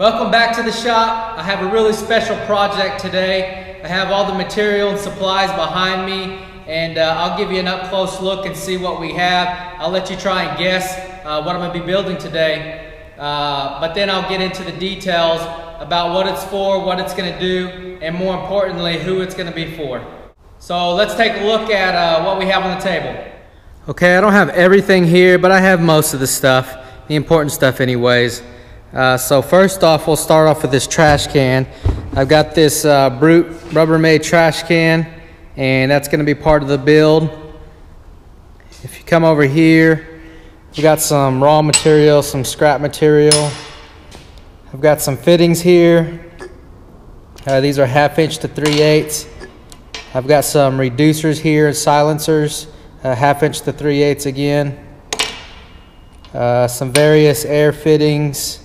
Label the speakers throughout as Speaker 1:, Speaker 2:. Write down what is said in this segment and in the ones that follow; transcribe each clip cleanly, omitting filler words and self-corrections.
Speaker 1: Welcome back to the shop. I have a really special project today. I have all the material and supplies behind me, and I'll give you an up-close look and see what we have. I'll let you try and guess what I'm going to be building today, but then I'll get into the details about what it's for, what it's going to do, and more importantly, who it's going to be for. So let's take a look at what we have on the table. Okay, I don't have everything here, but I have most of the stuff, the important stuff anyways. So first off, we'll start off with this trash can. I've got this Brute Rubbermaid Trash Can, and that's going to be part of the build. If you come over here, we've got some raw material, some scrap material. I've got some fittings here. These are 1/2 inch to 3/8. I've got some reducers here, silencers, 1/2 inch to 3/8 again. Some various air fittings.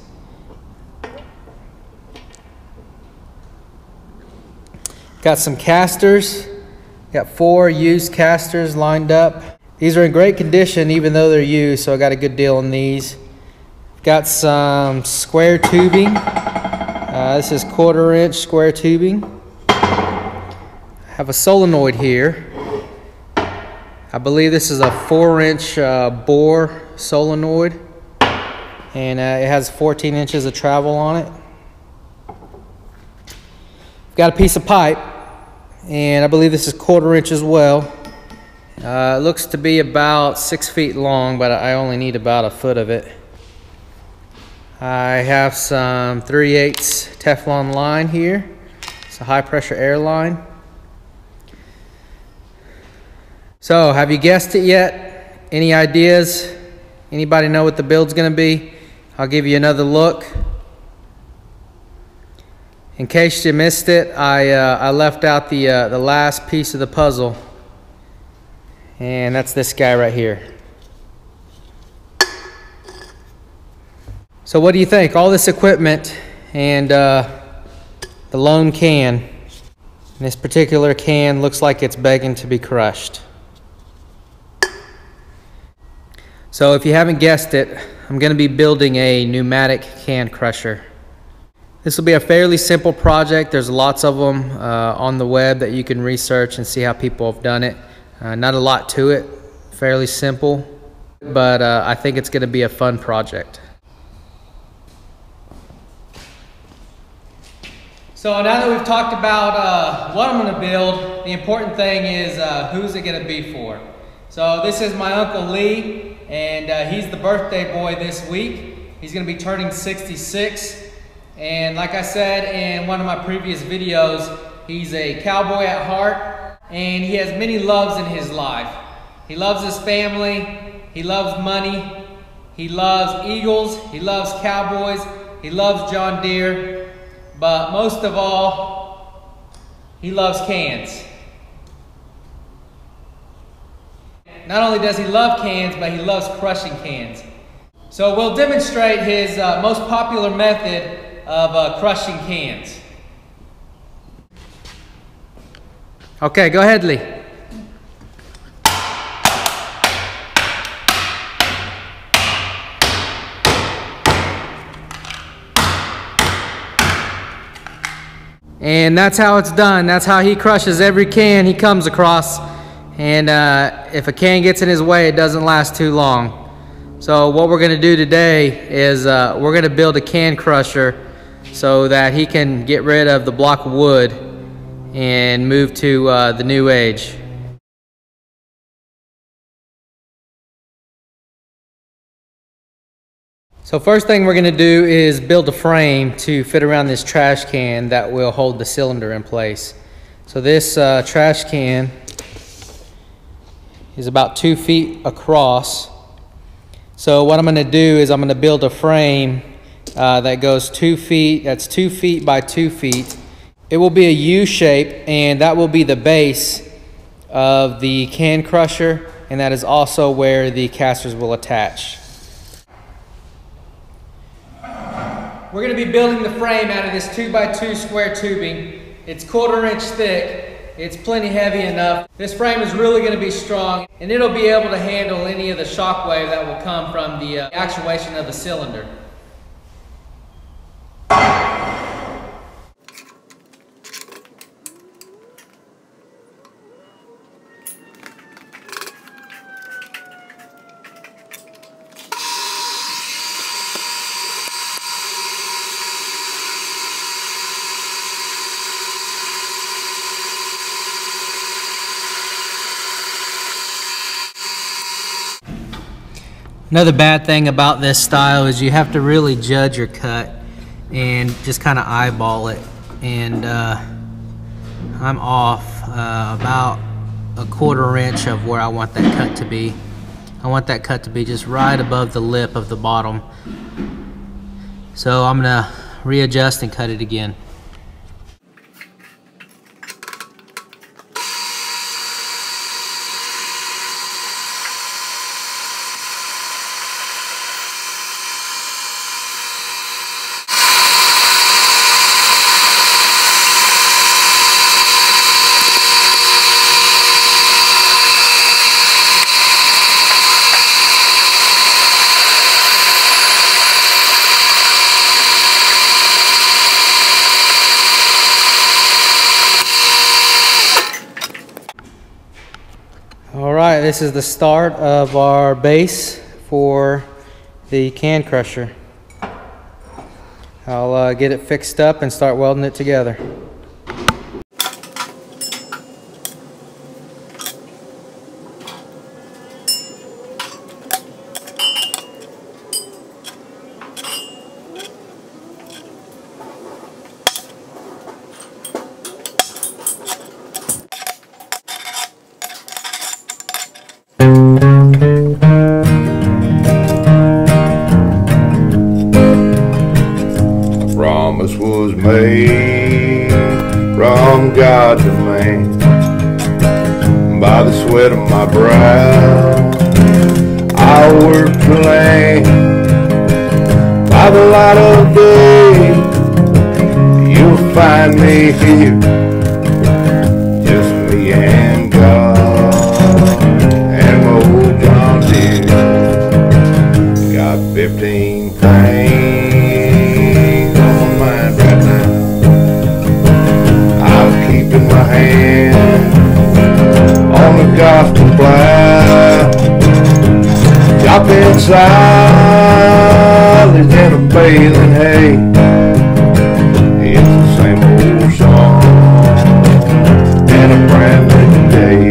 Speaker 1: Got some casters. Got 4 used casters lined up. These are in great condition even though they're used, so I got a good deal on these. Got some square tubing. This is 1/4 inch square tubing. I have a solenoid here. I believe this is a 4-inch bore solenoid, and it has 14 inches of travel on it. Got a piece of pipe, and I believe this is 1/4 inch as well. It looks to be about 6 feet long, but I only need about 1 foot of it. I have some 3/8 Teflon line here. It's a high pressure air line. So, have you guessed it yet? Any ideas? Anybody know what the build's gonna be? I'll give you another look. In case you missed it, I left out the last piece of the puzzle, and that's this guy right here. So what do you think? All this equipment and the lone can. This particular can looks like it's begging to be crushed. So if you haven't guessed it, I'm going to be building a pneumatic can crusher. This will be a fairly simple project. There's lots of them on the web that you can research and see how people have done it. Not a lot to it, fairly simple, but I think it's going to be a fun project. So now that we've talked about what I'm going to build, the important thing is who's it going to be for. So this is my Uncle Lee, and he's the birthday boy this week. He's going to be turning 66. And like I said in one of my previous videos, he's a cowboy at heart, and he has many loves in his life. He loves his family, he loves money, he loves eagles, he loves cowboys, he loves John Deere, but most of all, he loves cans. Not only does he love cans, but he loves crushing cans. So we'll demonstrate his most popular method of crushing cans. Okay, go ahead, Lee. And that's how it's done. That's how he crushes every can he comes across. And if a can gets in his way, it doesn't last too long. So what we're going to do today is we're going to build a can crusher so that he can get rid of the block of wood and move to the new age. So first thing we're going to do is build a frame to fit around this trash can that will hold the cylinder in place. So this trash can is about 2 feet across. So what I'm going to do is I'm going to build a frame that goes 2 feet, that's 2 feet by 2 feet. It will be a U shape, and that will be the base of the can crusher, and that is also where the casters will attach. We're going to be building the frame out of this 2 by 2 square tubing. It's 1/4 inch thick. It's plenty heavy enough. This frame is really going to be strong, and it'll be able to handle any of the shock wave that will come from the actuation of the cylinder. Another bad thing about this style is you have to really judge your cut and just kind of eyeball it. And I'm off about a 1/4 inch of where I want that cut to be. I want that cut to be just right above the lip of the bottom. So I'm gonna readjust and cut it again. Alright, this is the start of our base for the can crusher. I'll get it fixed up and start welding it together.
Speaker 2: Promise was made from God to man. By the sweat of my brow I work the land. By the light of day you'll find me here, just me and God and my old John Deere. Got 15 things on my mind right now. I'm keeping my hand on the gospel plow. Chopping silage and a baling hay. It's the same old song and a brand new day.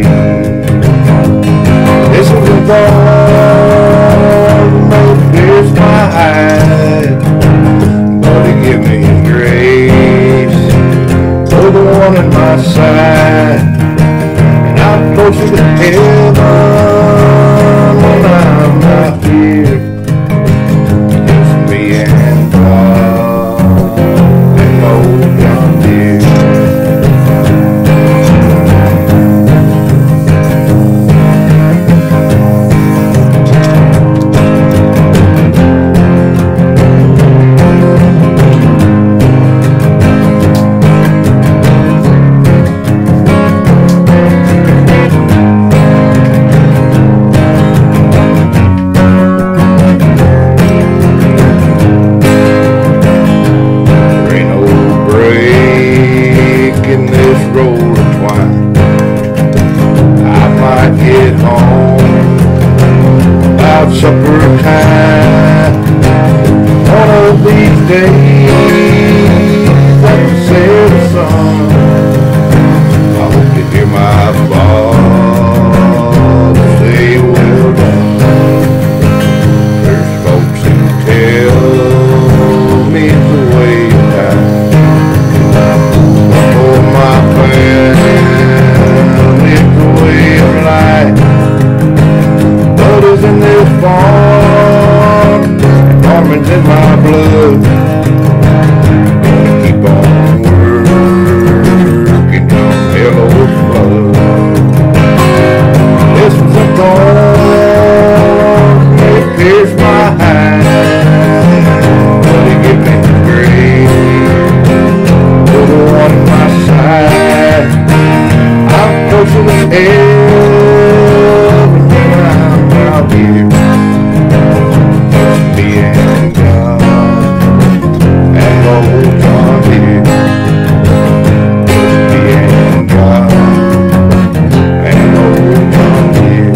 Speaker 2: This is the thorn that pierced my hide, but He give me His grace for the one in my side. And I'm closer to heaven when I'm not here. Just me and God and old John Deere. Supper time, one of these days, at the setting sun, I hope to hear my Father say, well done. There's folks who tell me the way of time, for my family it's the way of life. But isn't this farm? Farming's in my blood. Gonna keep on working on Hello's blood. This was a thorn that pierced my hide, but He gave me grace for the one on my side. I'm closer than hell. Here, just me and God and old John Deere. Just me and God and old John Deere.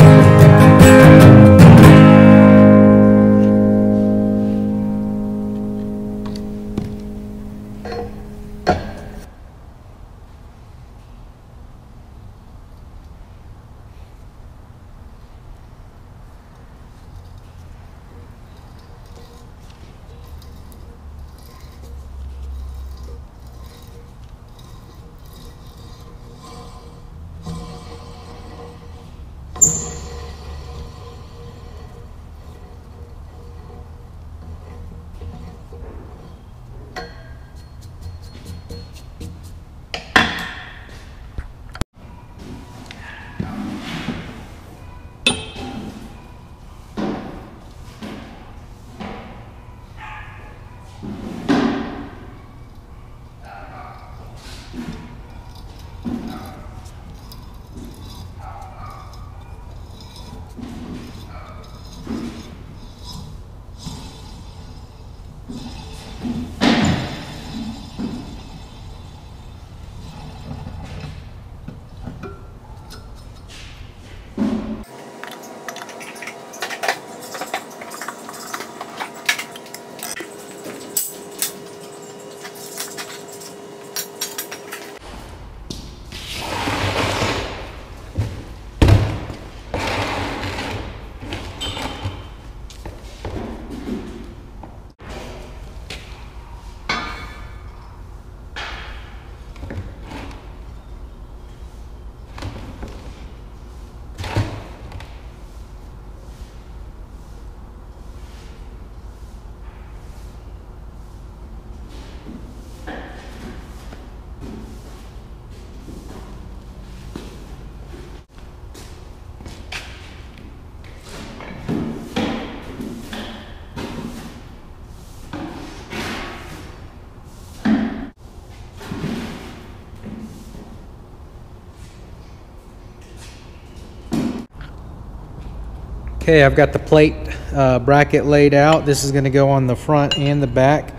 Speaker 1: Okay, I've got the plate bracket laid out. This is going to go on the front and the back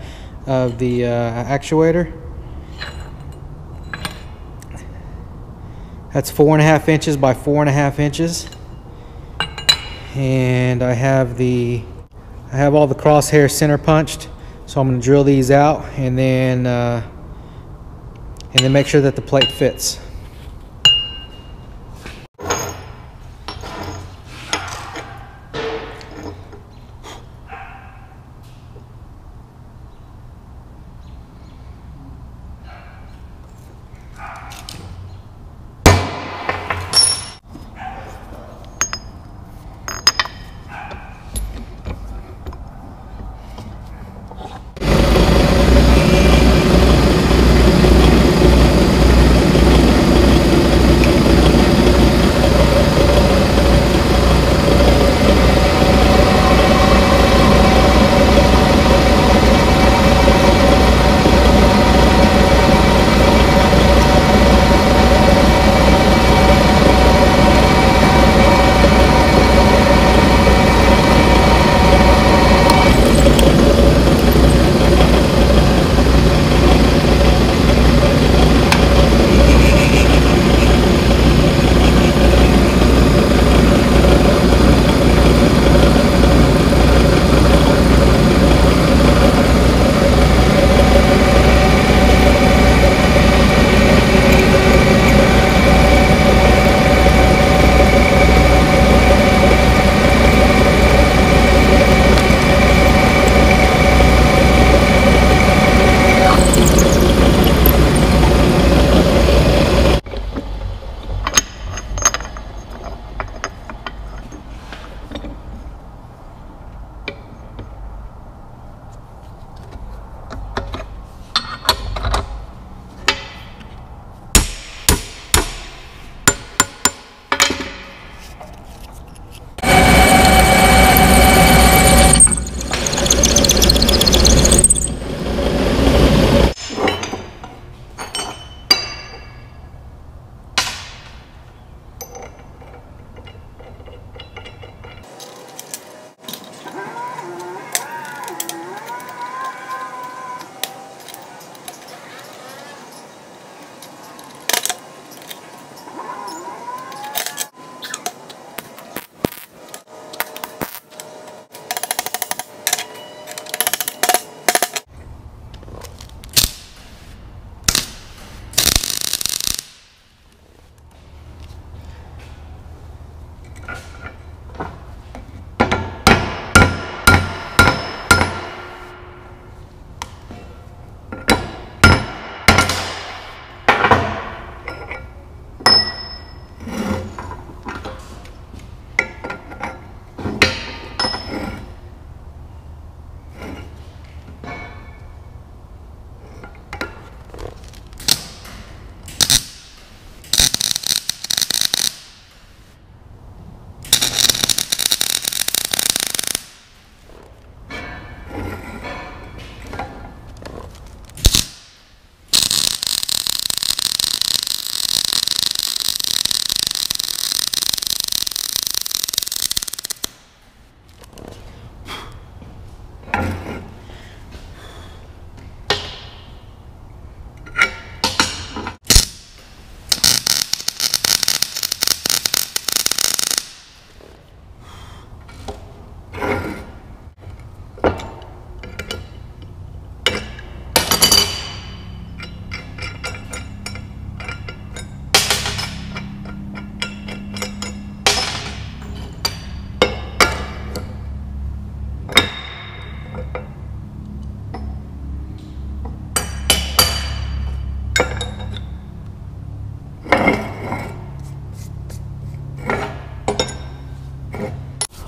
Speaker 1: of the actuator. That's 4.5 inches by 4.5 inches. And I have all the crosshairs center punched, so I'm going to drill these out and then make sure that the plate fits.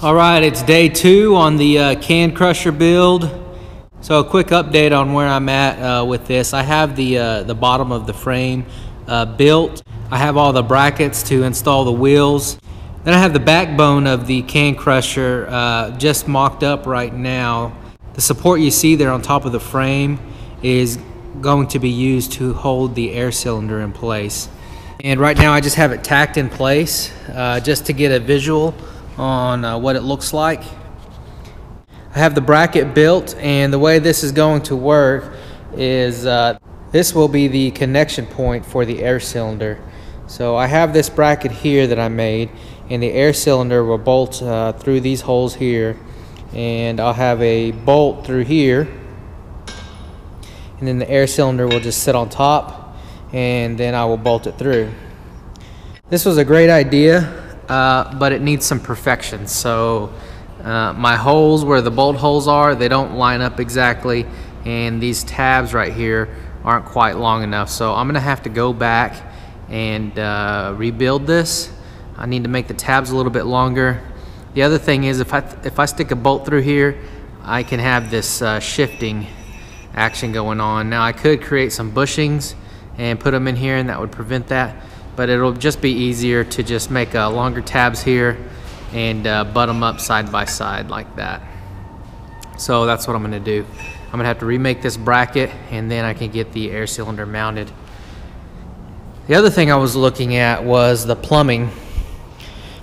Speaker 1: All right, it's day 2 on the can crusher build. So a quick update on where I'm at with this. I have the bottom of the frame built. I have all the brackets to install the wheels. Then I have the backbone of the can crusher just mocked up right now. The support you see there on top of the frame is going to be used to hold the air cylinder in place. And right now I just have it tacked in place just to get a visual on what it looks like. I have the bracket built, and the way this is going to work is this will be the connection point for the air cylinder. So I have this bracket here that I made, and the air cylinder will bolt through these holes here, and I'll have a bolt through here, and then the air cylinder will just sit on top, and then I will bolt it through. This was a great idea, but it needs some perfection. So my holes where the bolt holes are, they don't line up exactly, and these tabs right here aren't quite long enough. So I'm gonna have to go back and rebuild this. I need to make the tabs a little bit longer. The other thing is, if I stick a bolt through here, I can have this shifting action going on. Now I could create some bushings and put them in here, and that would prevent that, but it'll just be easier to just make longer tabs here and butt them up side by side like that. So that's what I'm gonna do. I'm gonna have to remake this bracket, and then I can get the air cylinder mounted. The other thing I was looking at was the plumbing.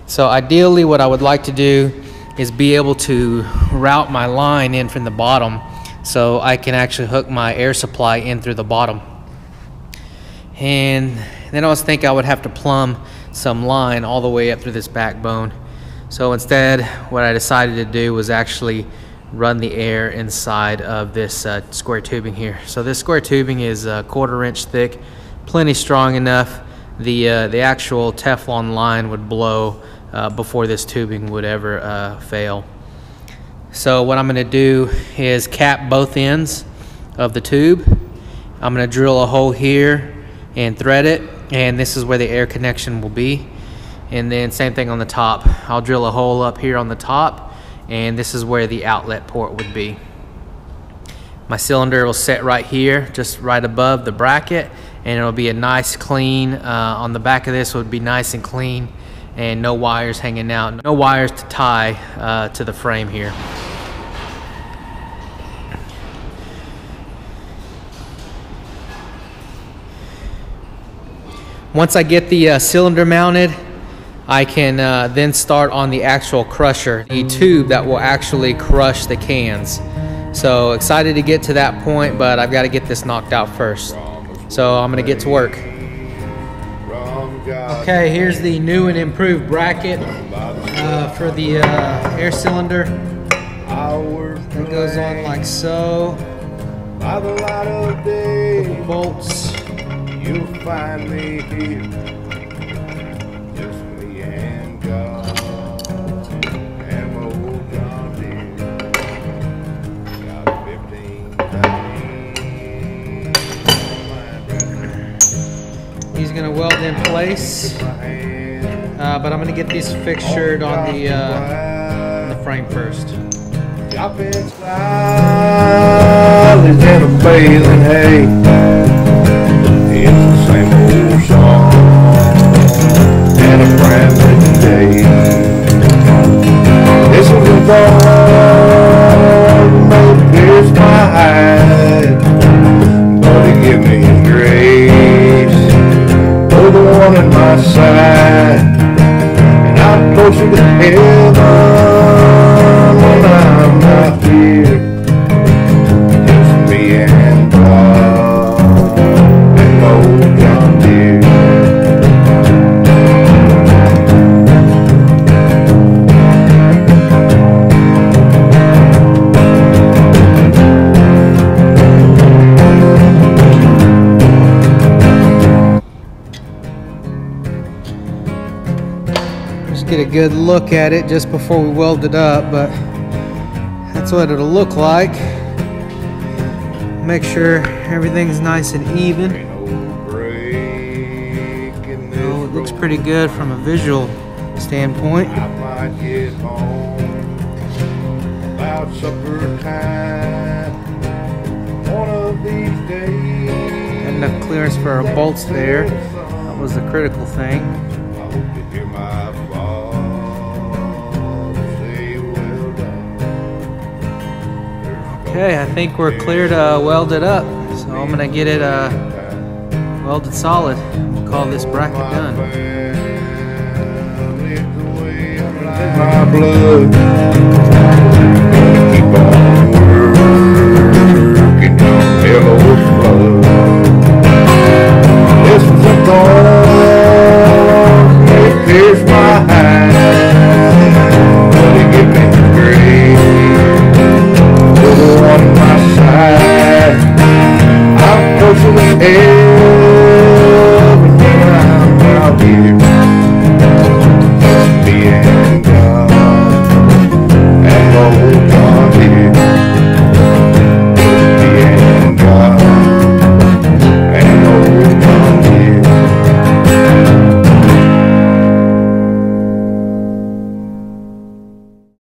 Speaker 1: So ideally what I would like to do is be able to route my line in from the bottom, so I can actually hook my air supply in through the bottom. And then I was thinking I would have to plumb some line all the way up through this backbone. So instead, what I decided to do was actually run the air inside of this square tubing here. So this square tubing is a 1/4 inch thick, plenty strong enough. The actual Teflon line would blow before this tubing would ever fail. So what I'm going to do is cap both ends of the tube. I'm going to drill a hole here and thread it, and this is where the air connection will be. And then same thing on the top. I'll drill a hole up here on the top, and this is where the outlet port would be. My cylinder will sit right here, just right above the bracket, and it'll be a nice clean, on the back of this would be nice and clean, and no wires hanging out, no wires to tie to the frame here. Once I get the cylinder mounted, I can then start on the actual crusher, the tube that will actually crush the cans. So excited to get to that point, but I've got to get this knocked out first. So I'm going to get to work. Okay, here's the new and improved bracket for the air cylinder. It goes on like so. With the bolts.
Speaker 2: You'll find me here, just me and God, and my old John Deere. Got 15
Speaker 1: He's gonna weld in place, but I'm gonna get these fixtured on the frame first.
Speaker 2: Dropping slides in a baling hay. It's the same old song, and a brand new day. This is the Lord may pierce my hide, but He give me His grace. Oh, the one in my side, and I'm closer to heaven when I'm not here. Just me and God. John Deere.
Speaker 1: Just get a good look at it just before we weld it up, but that's what it'll look like. Make sure everything's nice and even. Oh, it looks pretty good from a visual standpoint.
Speaker 2: I might get home about supper time one of these days.
Speaker 1: Got enough clearance for our bolts there. That was the critical thing.
Speaker 2: I hope you hear my father say well done.
Speaker 1: Okay, I think we're clear to weld it up. So I'm gonna get it welded solid. We'll call this bracket done.
Speaker 2: in my blood.